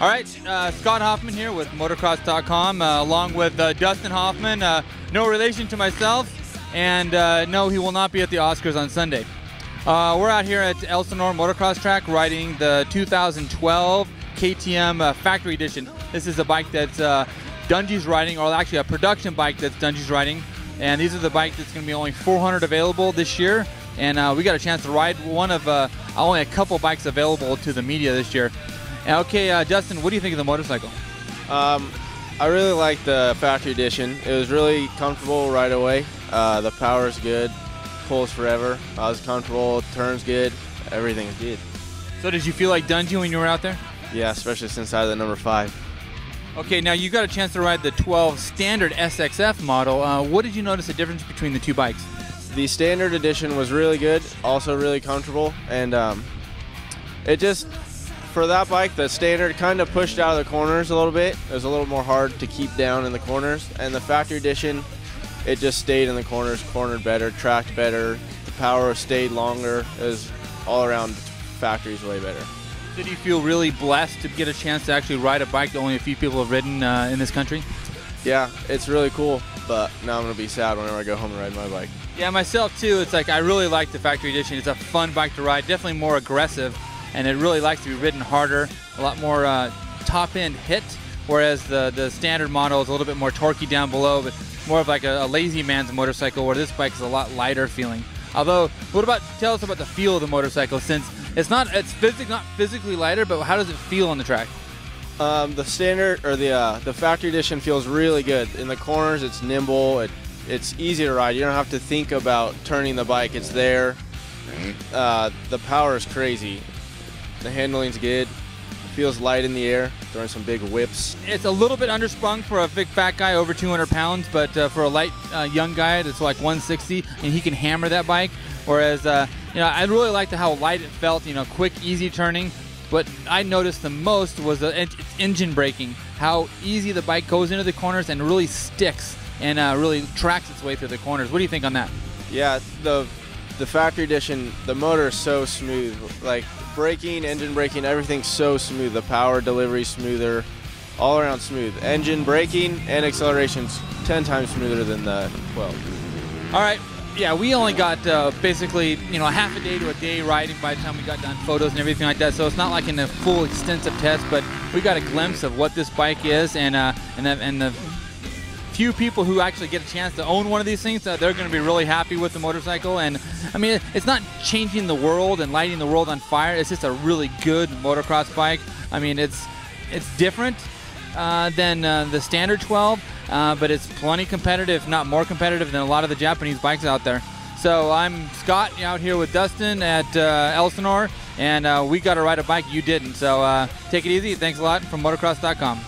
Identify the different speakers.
Speaker 1: All right, Scott Hoffman here with Motocross.com, along with Dustin Hoffman. No relation to myself, and no, he will not be at the Oscars on Sunday. We're out here at Elsinore Motocross Track riding the 2012 KTM Factory Edition. This is a bike that's Dungey's riding, or actually a production bike that's Dungey's riding. And these are the bikes that's going to be only 400 available this year. And we got a chance to ride one of only a couple bikes available to the media this year. Okay, Dustin, what do you think of the motorcycle?
Speaker 2: I really like the Factory Edition. It was really comfortable right away. The power is good, pulls forever. I was comfortable, turns good, everything is good.
Speaker 1: So did you feel like Dungey when you were out there?
Speaker 2: Yeah, especially since I had the number 5.
Speaker 1: Okay, now you got a chance to ride the 12 standard SXF model. What did you notice the difference between the two bikes?
Speaker 2: The standard edition was really good, also really comfortable, and it just, for that bike, the standard kind of pushed out of the corners a little bit. It was a little more hard to keep down in the corners, and the Factory Edition, it just stayed in the corners, cornered better, tracked better, the power stayed longer. It was all around, Factory's way better.
Speaker 1: Did you feel really blessed to get a chance to actually ride a bike that only a few people have ridden in this country?
Speaker 2: Yeah, it's really cool, but now I'm going to be sad whenever I go home and ride my bike.
Speaker 1: Yeah, myself too. It's like I really like the Factory Edition. It's a fun bike to ride, definitely more aggressive, and it really likes to be ridden harder, a lot more top-end hit, whereas the standard model is a little bit more torquey down below, but more of like a lazy man's motorcycle, where this bike is a lot lighter feeling. Although, tell us about the feel of the motorcycle, since it's not physically lighter, but how does it feel on the track?
Speaker 2: The standard, or the Factory Edition, feels really good. In the corners, it's nimble, it's easy to ride. You don't have to think about turning the bike, it's there. The power is crazy. The handling's good. It feels light in the air, throwing some big whips.
Speaker 1: It's a little bit undersprung for a big fat guy over 200 pounds, but for a light young guy that's like 160, and he can hammer that bike. Whereas, I really liked how light it felt, quick, easy turning. What I noticed the most was the engine braking, how easy the bike goes into the corners and really sticks and really tracks its way through the corners. What do you think on that?
Speaker 2: Yeah, the Factory Edition, the motor is so smooth. Like braking, engine braking, everything's so smooth. The power delivery smoother, all around smooth. Engine braking and acceleration's 10 times smoother than the 12.
Speaker 1: All right. Yeah, we only got basically, half a day to a day riding by the time we got done photos and everything like that. So it's not like in a full extensive test, but we got a glimpse of what this bike is, and the few people who actually get a chance to own one of these things, they're going to be really happy with the motorcycle. And I mean, it's not changing the world and lighting the world on fire. It's just a really good motocross bike. I mean, it's different than the standard 12. But it's plenty competitive, if not more competitive than a lot of the Japanese bikes out there. So I'm Scott out here with Dustin at Elsinore, and we got to ride a bike you didn't. So take it easy. Thanks a lot from Motocross.com.